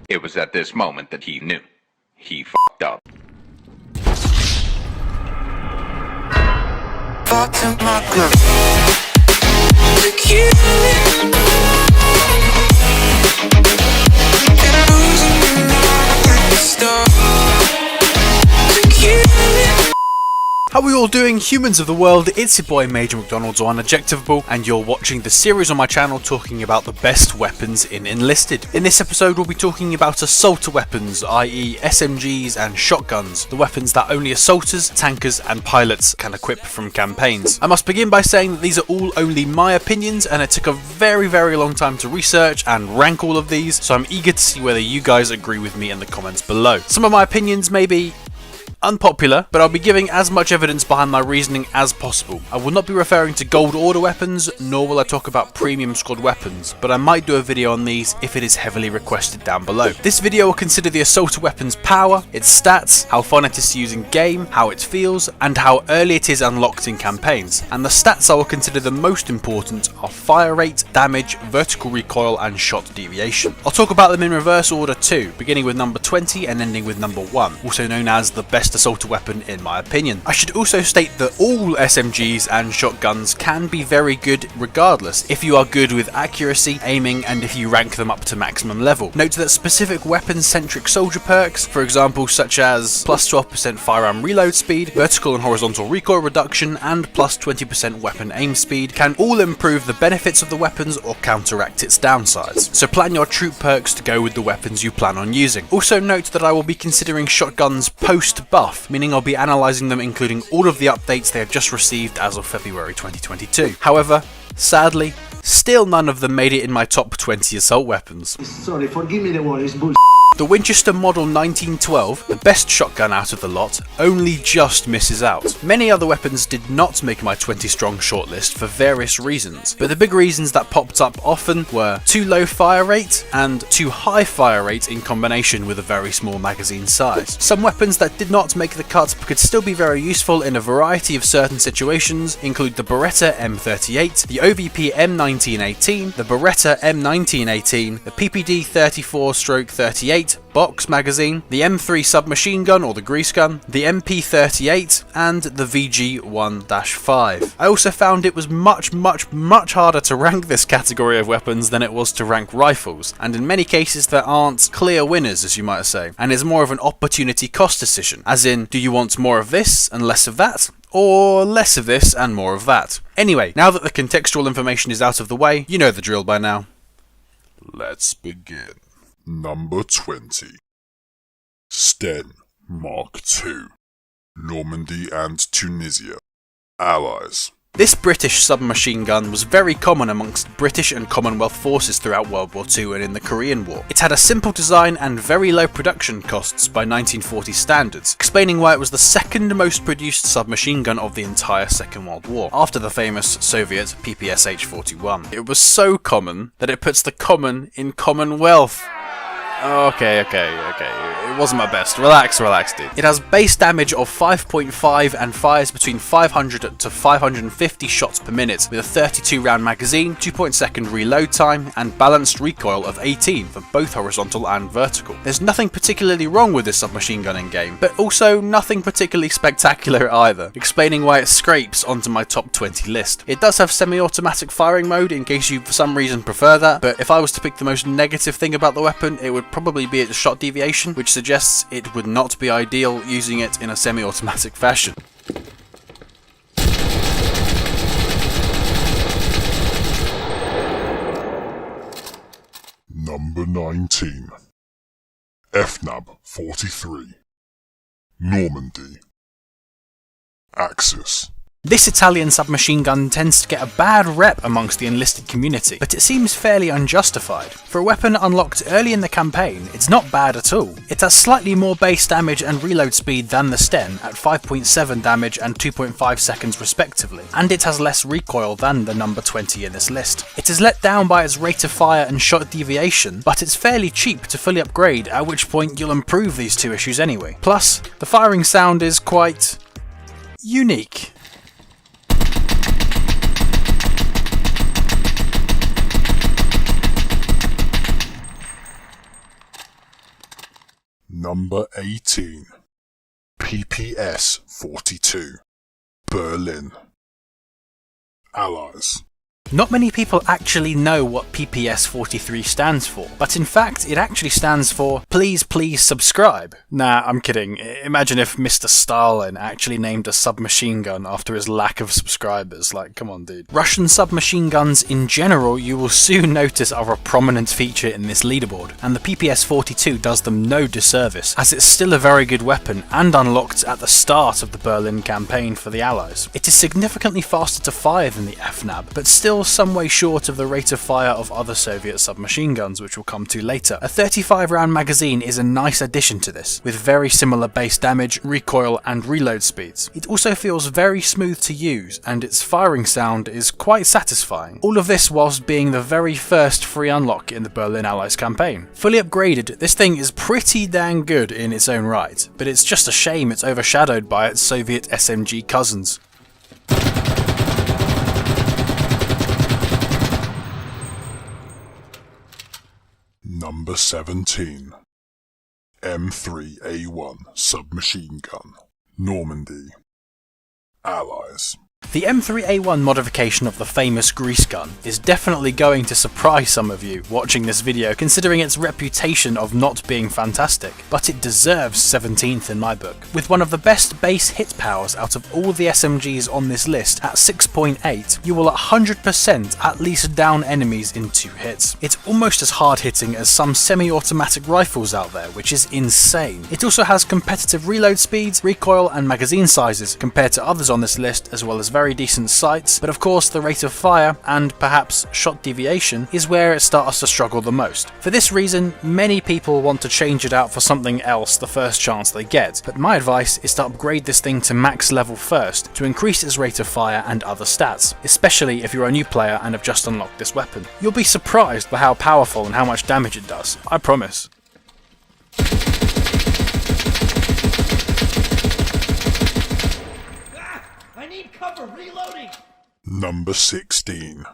It was at this moment that he knew. He f***ed up. How are we all doing, humans of the world? It's your boy Major McDonald's or Unadjectivable, and you're watching the series on my channel talking about the best weapons in Enlisted. In this episode we'll be talking about assaulter weapons, i.e. SMGs and shotguns, the weapons that only assaulters, tankers and pilots can equip from campaigns. I must begin by saying that these are all only my opinions, and it took a very long time to research and rank all of these, so I'm eager to see whether you guys agree with me in the comments below. Some of my opinions may be unpopular, but I'll be giving as much evidence behind my reasoning as possible. I will not be referring to gold order weapons, nor will I talk about premium squad weapons, but I might do a video on these if it is heavily requested down below. This video will consider the assaulter weapon's power, its stats, how fun it is to use in game, how it feels, and how early it is unlocked in campaigns. And the stats I will consider the most important are fire rate, damage, vertical recoil, and shot deviation. I'll talk about them in reverse order too, beginning with number 20 and ending with number 1, also known as the best assaulter weapon in my opinion. I should also state that all SMGs and shotguns can be very good regardless, if you are good with accuracy, aiming, and if you rank them up to maximum level. Note that specific weapon-centric soldier perks, for example such as plus 12% firearm reload speed, vertical and horizontal recoil reduction, and plus 20% weapon aim speed, can all improve the benefits of the weapons or counteract its downsides. So plan your troop perks to go with the weapons you plan on using. Also note that I will be considering shotguns post-buff, meaning I'll be analysing them including all of the updates they have just received as of February 2022. However, sadly, still none of them made it in my top 20 assault weapons. Sorry, forgive me the word, it's bull. The Winchester Model 1912, the best shotgun out of the lot, only just misses out. Many other weapons did not make my 20 strong shortlist for various reasons, but the big reasons that popped up often were too low fire rate and too high fire rate in combination with a very small magazine size. Some weapons that did not make the cut but could still be very useful in a variety of certain situations include the Beretta M38, the OVP M1918, the Beretta M1918, the PPD 34/38 box magazine, the M3 submachine gun or the grease gun, the MP38, and the VG1-5. I also found it was much harder to rank this category of weapons than it was to rank rifles, and in many cases there aren't clear winners, as you might say, and is more of an opportunity cost decision, as in, do you want more of this and less of that, or less of this and more of that? Anyway, now that the contextual information is out of the way, you know the drill by now. Let's begin. Number 20. Sten Mark II. Normandy and Tunisia. Allies. This British submachine gun was very common amongst British and Commonwealth forces throughout World War II and in the Korean War. It had a simple design and very low production costs by 1940 standards, explaining why it was the second most produced submachine gun of the entire Second World War, after the famous Soviet PPSH-41. It was so common that it puts the common in Commonwealth. Okay. It wasn't my best. Relax, dude. It has base damage of 5.5 and fires between 500 to 550 shots per minute with a 32 round magazine, 2.2 reload time, and balanced recoil of 18 for both horizontal and vertical. There's nothing particularly wrong with this submachine gun in game, but also nothing particularly spectacular either, explaining why it scrapes onto my top 20 list. It does have semi-automatic firing mode in case you for some reason prefer that, but if I was to pick the most negative thing about the weapon, it would probably be its shot deviation, which suggests it would not be ideal using it in a semi-automatic fashion. Number 19. FNAB 43. Normandy. Axis. This Italian submachine gun tends to get a bad rep amongst the enlisted community, but it seems fairly unjustified. For a weapon unlocked early in the campaign, it's not bad at all. It has slightly more base damage and reload speed than the Sten at 5.7 damage and 2.5 seconds respectively, and it has less recoil than the number 20 in this list. It is let down by its rate of fire and shot deviation, but it's fairly cheap to fully upgrade, at which point you'll improve these two issues anyway. Plus, the firing sound is quite unique. Number 18. PPS 42. Berlin. Allies. Not many people actually know what PPS 43 stands for, but in fact it actually stands for Please Please Subscribe. Nah, I'm kidding. Imagine if Mr. Stalin actually named a submachine gun after his lack of subscribers. Like, come on dude. Russian submachine guns in general you will soon notice are a prominent feature in this leaderboard, and the PPS 42 does them no disservice, as it's still a very good weapon and unlocked at the start of the Berlin campaign for the Allies. It is significantly faster to fire than the FNAB, but still some way short of the rate of fire of other Soviet submachine guns, which we'll come to later. A 35 round magazine is a nice addition to this, with very similar base damage, recoil and reload speeds. It also feels very smooth to use, and its firing sound is quite satisfying. All of this whilst being the very first free unlock in the Berlin Allies campaign. Fully upgraded, this thing is pretty dang good in its own right, but it's just a shame it's overshadowed by its Soviet SMG cousins. Number 17. M3A1 submachine gun. Normandy. Allies. The M3A1 modification of the famous grease gun is definitely going to surprise some of you watching this video, considering its reputation of not being fantastic, but it deserves 17th in my book. With one of the best base hit powers out of all the SMGs on this list at 6.8, you will 100% at least down enemies in 2 hits. It's almost as hard hitting as some semi-automatic rifles out there, which is insane. It also has competitive reload speeds, recoil and magazine sizes compared to others on this list, as well as very decent sights, but of course the rate of fire and perhaps shot deviation is where it starts to struggle the most. For this reason, many people want to change it out for something else the first chance they get, but my advice is to upgrade this thing to max level first to increase its rate of fire and other stats, especially if you're a new player and have just unlocked this weapon. You'll be surprised by how powerful and how much damage it does, I promise. Number 16.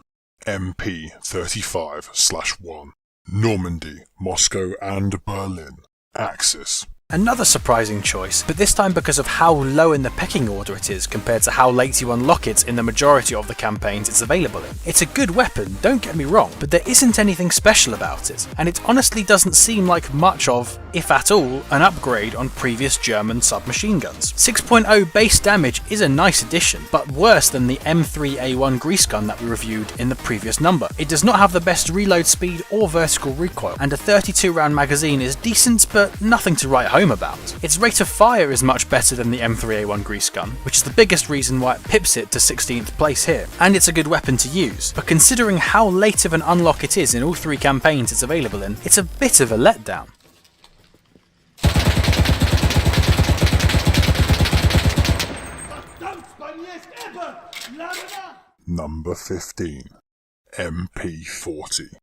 MP35/1. Normandy, Moscow and Berlin. Axis. Another surprising choice, but this time because of how low in the pecking order it is compared to how late you unlock it in the majority of the campaigns it's available in. It's a good weapon, don't get me wrong, but there isn't anything special about it, and it honestly doesn't seem like much of, if at all, an upgrade on previous German submachine guns. 6.0 base damage is a nice addition, but worse than the M3A1 grease gun that we reviewed in the previous number. It does not have the best reload speed or vertical recoil, and a 32 round magazine is decent but nothing to write home about. Its rate of fire is much better than the M3A1 grease gun, which is the biggest reason why it pips it to 16th place here, and it's a good weapon to use, but considering how late of an unlock it is in all 3 campaigns it's available in, it's a bit of a letdown. Number 15. MP40.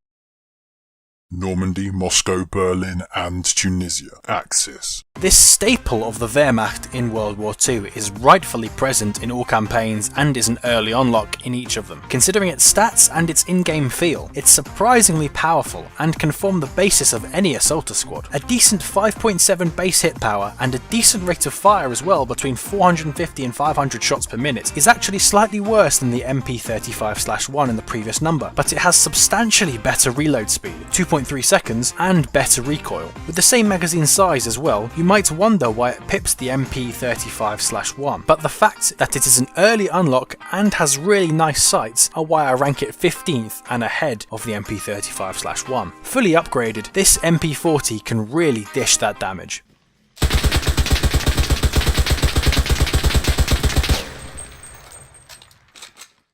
Normandy, Moscow, Berlin and Tunisia. Axis. This staple of the Wehrmacht in World War II is rightfully present in all campaigns and is an early unlock in each of them. Considering its stats and its in-game feel, it's surprisingly powerful and can form the basis of any assaulter squad. A decent 5.7 base hit power and a decent rate of fire as well, between 450 and 500 shots per minute, is actually slightly worse than the MP35/1 in the previous number, but it has substantially better reload speed, 2.3 seconds, and better recoil. With the same magazine size as well, you might wonder why it pips the MP35/1, but the fact that it is an early unlock and has really nice sights are why I rank it 15th and ahead of the MP35/1. Fully upgraded, this MP40 can really dish that damage.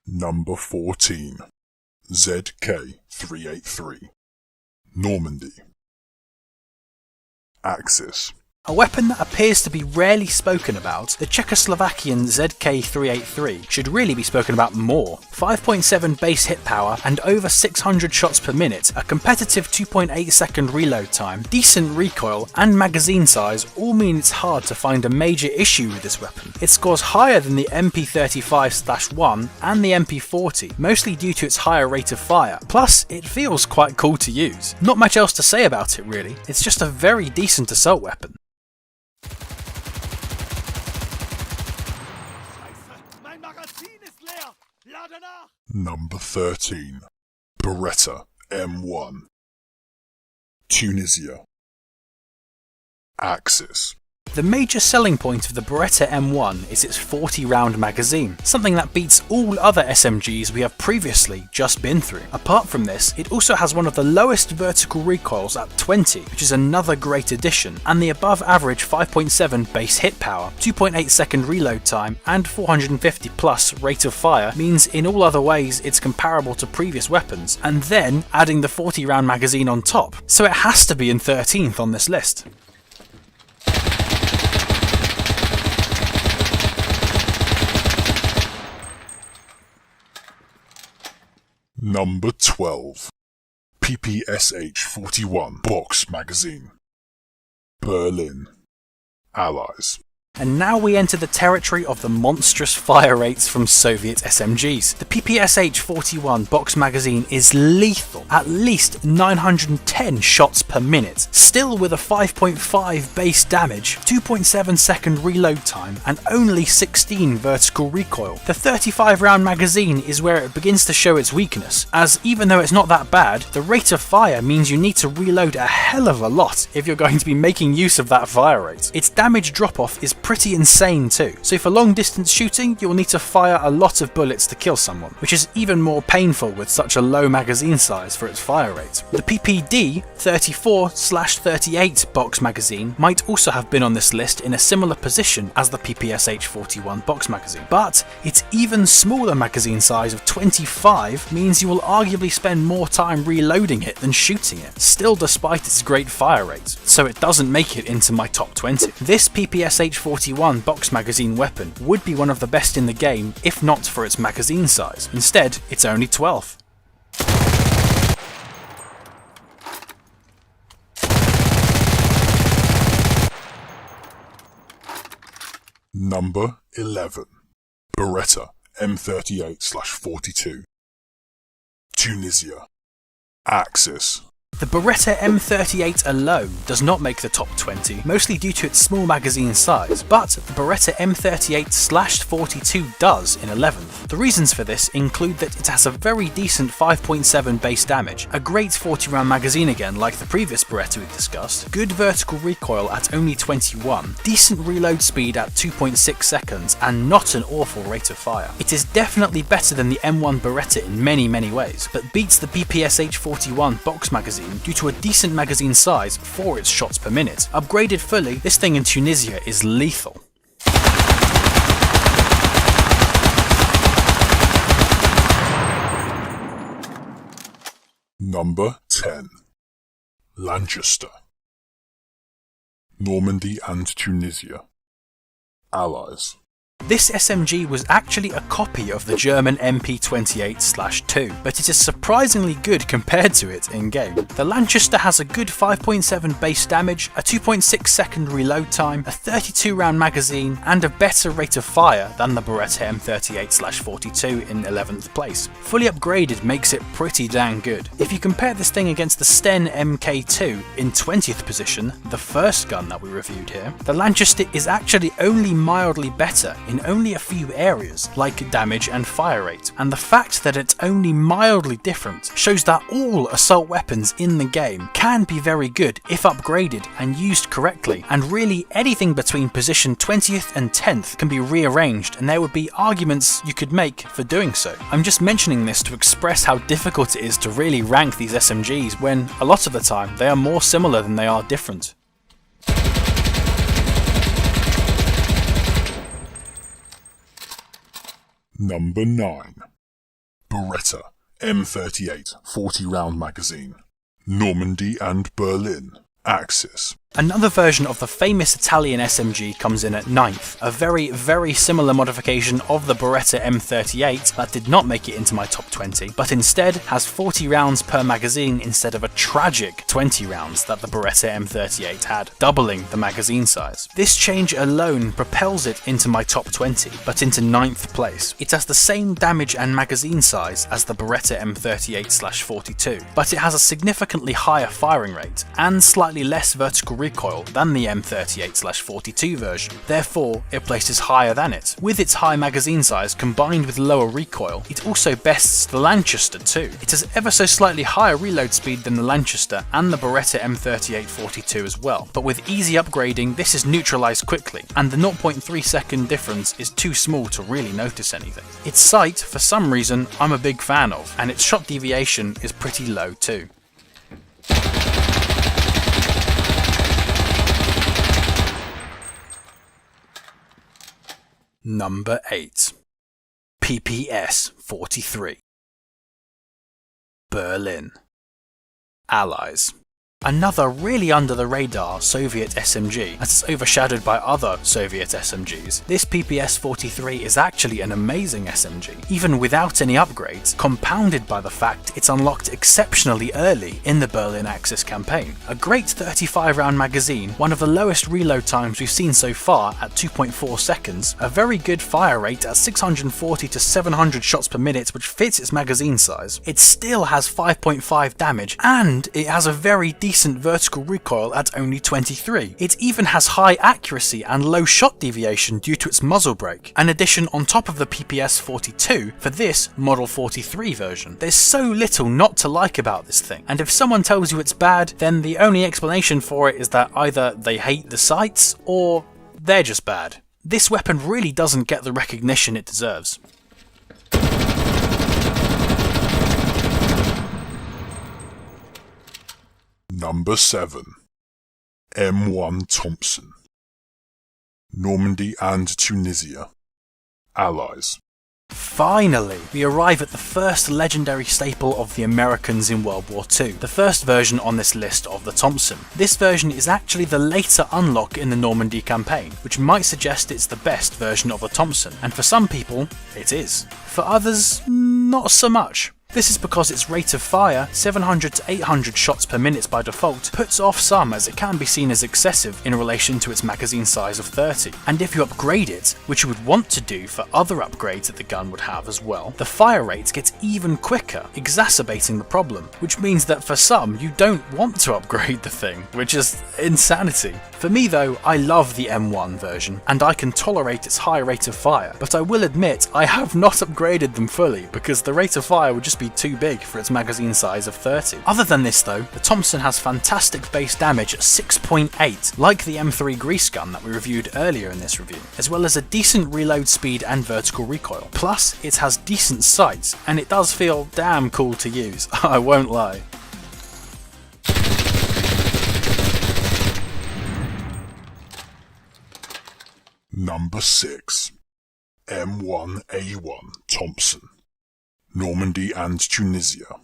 Number 14. ZK383. Normandy. Axis. A weapon that appears to be rarely spoken about, the Czechoslovakian ZK383 should really be spoken about more. 5.7 base hit power and over 600 shots per minute, a competitive 2.8 second reload time, decent recoil and magazine size all mean it's hard to find a major issue with this weapon. It scores higher than the MP35/1 and the MP40, mostly due to its higher rate of fire, plus it feels quite cool to use. Not much else to say about it really, it's just a very decent assault weapon. Number 13. Beretta M1. Tunisia. Axis. The major selling point of the Beretta M1 is its 40 round magazine, something that beats all other SMGs we have previously just been through. Apart from this, it also has one of the lowest vertical recoils at 20, which is another great addition, and the above average 5.7 base hit power, 2.8 second reload time, and 450 plus rate of fire means in all other ways it's comparable to previous weapons, and then adding the 40 round magazine on top, so it has to be in 13th on this list. Number 12. PPSH-41 Box Magazine. Berlin. Allies. And now we enter the territory of the monstrous fire rates from Soviet SMGs. The PPSH-41 box magazine is lethal, at least 910 shots per minute, still with a 5.5 base damage, 2.7 second reload time, and only 16 vertical recoil. The 35 round magazine is where it begins to show its weakness, as even though it's not that bad, the rate of fire means you need to reload a hell of a lot if you're going to be making use of that fire rate. Its damage drop-off is pretty insane too, so for long distance shooting you will need to fire a lot of bullets to kill someone, which is even more painful with such a low magazine size for its fire rate. The PPD 34/38 box magazine might also have been on this list in a similar position as the PPSH-41 box magazine, but its even smaller magazine size of 25 means you will arguably spend more time reloading it than shooting it, still despite its great fire rate, so it doesn't make it into my top 20. This PPSH-41 box magazine weapon would be one of the best in the game if not for its magazine size. Instead, it's only 12th. Number 11. Beretta M38/42. Tunisia. Axis. The Beretta M38 alone does not make the top 20, mostly due to its small magazine size, but the Beretta M38/42 does in 11th. The reasons for this include that it has a very decent 5.7 base damage, a great 40 round magazine again like the previous Beretta we discussed, good vertical recoil at only 21, decent reload speed at 2.6 seconds, and not an awful rate of fire. It is definitely better than the M1 Beretta in many ways, but beats the PPSH-41 box magazine due to a decent magazine size for its shots per minute. Upgraded fully, this thing in Tunisia is lethal. Number 10. Lanchester. Normandy and Tunisia. Allies. This SMG was actually a copy of the German MP28/2, but it is surprisingly good compared to it in-game. The Lanchester has a good 5.7 base damage, a 2.6 second reload time, a 32 round magazine, and a better rate of fire than the Beretta M38/42 in 11th place. Fully upgraded makes it pretty dang good. If you compare this thing against the Sten MK2 in 20th position, the first gun that we reviewed here, the Lanchester is actually only mildly better in only a few areas, like damage and fire rate, and the fact that it's only mildly different shows that all assault weapons in the game can be very good if upgraded and used correctly, and really anything between position 20th and 10th can be rearranged, and there would be arguments you could make for doing so. I'm just mentioning this to express how difficult it is to really rank these SMGs when, a lot of the time, they are more similar than they are different. Number 9. Beretta M38 40 round magazine. Normandy and Berlin. Axis. Another version of the famous Italian SMG comes in at 9th, a very similar modification of the Beretta M38 that did not make it into my top 20, but instead has 40 rounds per magazine instead of a tragic 20 rounds that the Beretta M38 had, doubling the magazine size. This change alone propels it into my top 20, but into 9th place. It has the same damage and magazine size as the Beretta M38/42, but it has a significantly higher firing rate, and slightly less vertical recoil than the M38/42 version. Therefore, it places higher than it. With its high magazine size combined with lower recoil, it also bests the Lanchester too. It has ever so slightly higher reload speed than the Lanchester and the Beretta M38/42 as well, but with easy upgrading this is neutralised quickly, and the 0.3 second difference is too small to really notice anything. Its sight, for some reason, I'm a big fan of, and its shot deviation is pretty low too. Number 8. PPS 43. Berlin. Allies. Another really under the radar Soviet SMG, as it's overshadowed by other Soviet SMGs. This PPS 43 is actually an amazing SMG, even without any upgrades, compounded by the fact it's unlocked exceptionally early in the Berlin Axis campaign. A great 35 round magazine, one of the lowest reload times we've seen so far at 2.4 seconds, a very good fire rate at 640 to 700 shots per minute which fits its magazine size. It still has 5.5 damage, and it has a very decent vertical recoil at only 23. It even has high accuracy and low shot deviation due to its muzzle brake, an addition on top of the PPS 42 for this Model 43 version. There's so little not to like about this thing, and if someone tells you it's bad, then the only explanation for it is that either they hate the sights or they're just bad. This weapon really doesn't get the recognition it deserves. Number 7. M1 Thompson. Normandy and Tunisia. Allies. Finally, we arrive at the first legendary staple of the Americans in World War II, the first version on this list of the Thompson. This version is actually the later unlock in the Normandy campaign, which might suggest it's the best version of the Thompson, and for some people, it is. For others, not so much. This is because its rate of fire, 700 to 800 shots per minute by default, puts off some as it can be seen as excessive in relation to its magazine size of 30. And if you upgrade it, which you would want to do for other upgrades that the gun would have as well, the fire rate gets even quicker, exacerbating the problem, which means that for some you don't want to upgrade the thing, which is insanity. For me though, I love the M1 version, and I can tolerate its high rate of fire, but I will admit I have not upgraded them fully because the rate of fire would just be too big for its magazine size of 30. Other than this though, the Thompson has fantastic base damage at 6.8, like the M3 Grease gun that we reviewed earlier in this review, as well as a decent reload speed and vertical recoil. Plus, it has decent sights, and it does feel damn cool to use, I won't lie. Number 6. M1A1 Thompson. Normandy and Tunisia.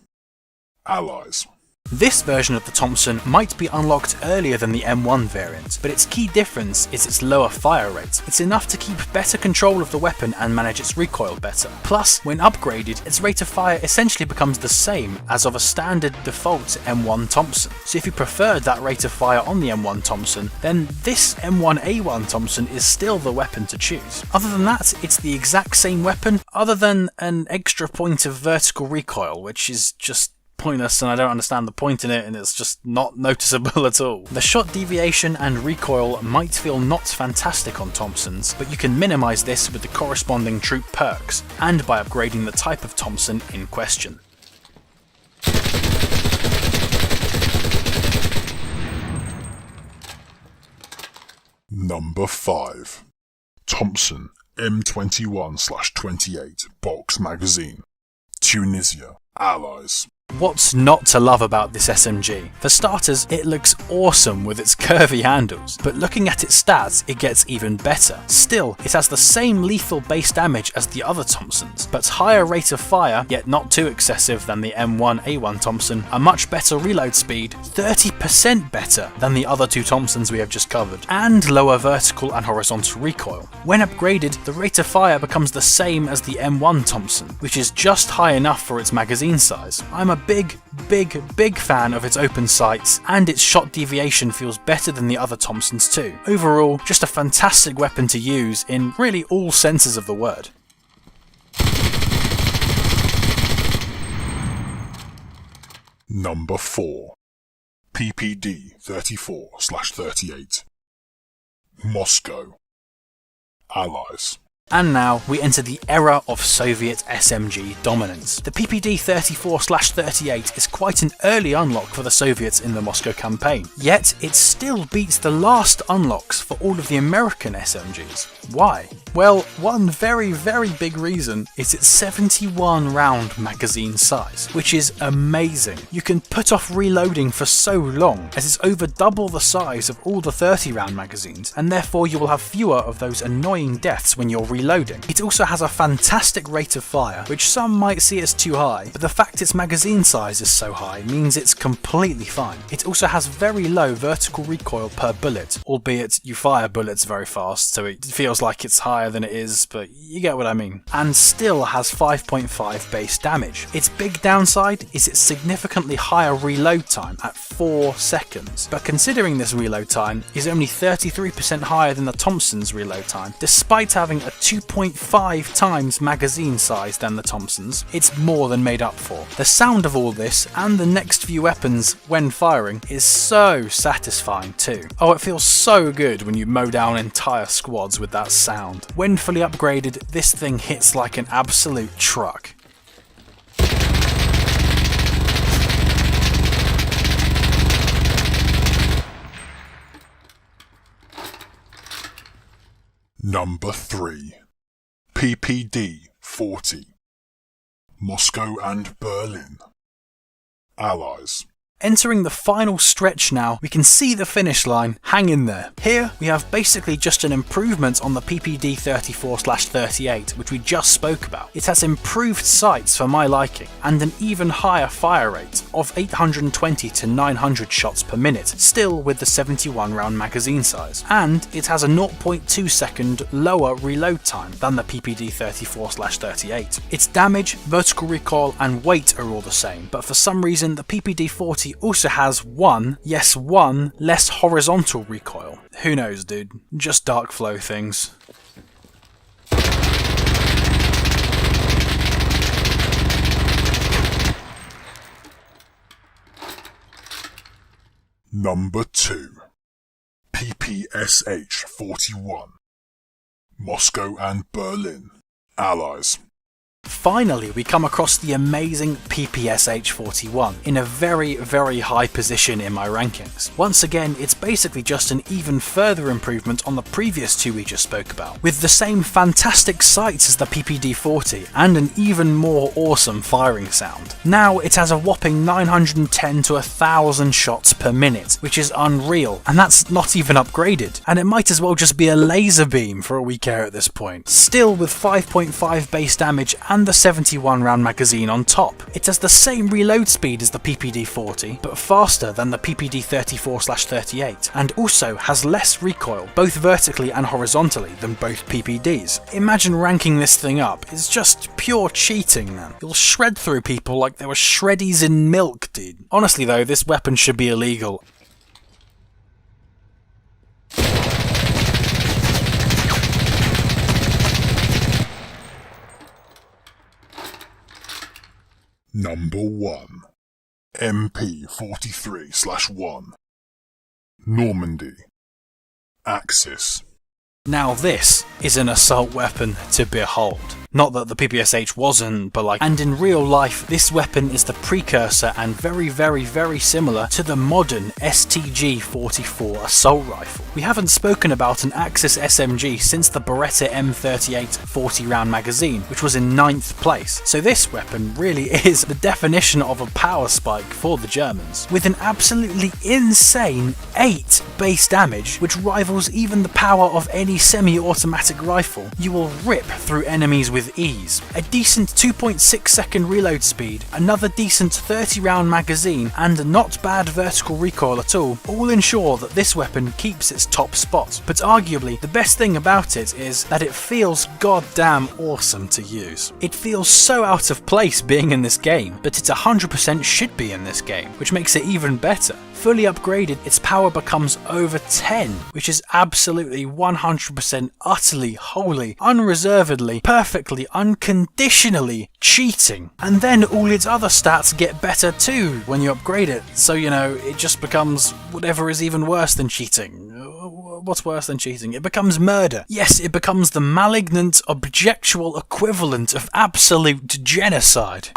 Allies. This version of the Thompson might be unlocked earlier than the M1 variant, but its key difference is its lower fire rate. It's enough to keep better control of the weapon and manage its recoil better. Plus, when upgraded, its rate of fire essentially becomes the same as of a standard default M1 Thompson. So if you preferred that rate of fire on the M1 Thompson, then this M1A1 Thompson is still the weapon to choose. Other than that, it's the exact same weapon, other than an extra point of vertical recoil, which is just pointless and I don't understand the point in it, and it's just not noticeable at all. The shot deviation and recoil might feel not fantastic on Thompsons, but you can minimise this with the corresponding troop perks, and by upgrading the type of Thompson in question. Number 5. Thompson M21/28 box magazine. Tunisia. Allies. What's not to love about this SMG? For starters, it looks awesome with its curvy handles, but looking at its stats, it gets even better. Still, it has the same lethal base damage as the other Thompsons, but higher rate of fire, yet not too excessive than the M1A1 Thompson, a much better reload speed, 30% better than the other two Thompsons we have just covered, and lower vertical and horizontal recoil. When upgraded, the rate of fire becomes the same as the M1 Thompson, which is just high enough for its magazine size. I'm a big fan of its open sights, and its shot deviation feels better than the other Thompsons too. Overall, just a fantastic weapon to use in really all senses of the word. Number 4. PPD 34/38. Moscow. Allies. And now we enter the era of Soviet SMG dominance. The PPD 34/38 is quite an early unlock for the Soviets in the Moscow campaign, yet it still beats the last unlocks for all of the American SMGs. Why? Well, one very big reason is its 71 round magazine size, which is amazing. You can put off reloading for so long, as it's over double the size of all the 30 round magazines, and therefore you will have fewer of those annoying deaths when you're reloading. It also has a fantastic rate of fire, which some might see as too high, but the fact its magazine size is so high means it's completely fine. It also has very low vertical recoil per bullet, albeit you fire bullets very fast, so it feels like it's higher than it is, but you get what I mean. And still has 5.5 base damage. Its big downside is its significantly higher reload time at 4 seconds, but considering this reload time is only 33% higher than the Thompson's reload time, despite having a 2.5 times magazine size than the Thompson's, it's more than made up for. The sound of all this and the next few weapons when firing is so satisfying too. Oh, it feels so good when you mow down entire squads with that sound. When fully upgraded, this thing hits like an absolute truck. Number 3. PPD 40. Moscow and Berlin. Allies. Entering the final stretch now, we can see the finish line. Hang in there. Here, we have basically just an improvement on the PPD 34/38, which we just spoke about. It has improved sights for my liking, and an even higher fire rate of 820 to 900 shots per minute, still with the 71 round magazine size. And it has a 0.2 second lower reload time than the PPD 34/38. Its damage, vertical recoil, and weight are all the same, but for some reason the PPD 40 also has one less horizontal recoil. Who knows, dude? Just dark flow things. Number 2. PPSH 41. Moscow and Berlin. Allies. Finally, we come across the amazing PPSH 41 in a very high position in my rankings. Once again, it's basically just an even further improvement on the previous two we just spoke about, with the same fantastic sights as the PPD 40 and an even more awesome firing sound. Now it has a whopping 910 to 1000 shots per minute, which is unreal, and that's not even upgraded, and it might as well just be a laser beam for all we care at this point. Still with 5.5 base damage and the 71 round magazine on top. It has the same reload speed as the PPD 40, but faster than the PPD 34/38, and also has less recoil, both vertically and horizontally, than both PPDs. Imagine ranking this thing up, it's just pure cheating, man. You'll shred through people like they were shreddies in milk, dude. Honestly though, this weapon should be illegal. Number 1. MP43/1. Normandy. Axis. Now this is an assault weapon to behold. Not that the PPSH wasn't, but like, and in real life, this weapon is the precursor and very similar to the modern STG-44 assault rifle. We haven't spoken about an Axis SMG since the Beretta M38 40-round magazine, which was in 9th place, so this weapon really is the definition of a power spike for the Germans, with an absolutely insane 8 base damage, which rivals even the power of any semi-automatic rifle. You will rip through enemies with ease. A decent 2.6 second reload speed, another decent 30-round magazine, and a not bad vertical recoil at all ensure that this weapon keeps its top spot. But arguably, the best thing about it is that it feels goddamn awesome to use. It feels so out of place being in this game, but it 100% should be in this game, which makes it even better. Fully upgraded, its power becomes over 10, which is absolutely 100% utterly, wholly, unreservedly, perfectly, unconditionally cheating. And then all its other stats get better too when you upgrade it, so you know, it just becomes whatever is even worse than cheating. What's worse than cheating? It becomes murder. Yes, it becomes the malignant, objectual equivalent of absolute genocide.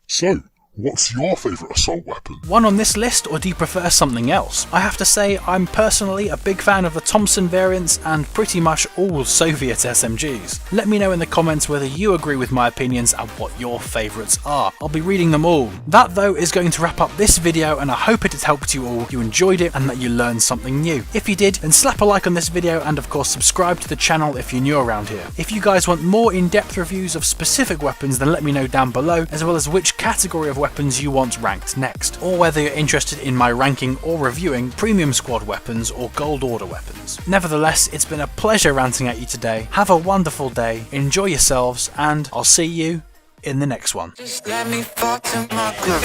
So, what's your favourite assault weapon? One on this list, or do you prefer something else? I have to say, I'm personally a big fan of the Thompson variants and pretty much all Soviet SMGs. Let me know in the comments whether you agree with my opinions and what your favourites are. I'll be reading them all. That though is going to wrap up this video, and I hope it has helped you all, you enjoyed it, and that you learned something new. If you did, then slap a like on this video, and of course subscribe to the channel if you're new around here. If you guys want more in-depth reviews of specific weapons, then let me know down below, as well as which category of weapons you want ranked next, or whether you're interested in my ranking or reviewing Premium Squad weapons or Gold Order weapons. Nevertheless, it's been a pleasure ranting at you today. Have a wonderful day, enjoy yourselves, and I'll see you in the next one. Just let me fall to my groove.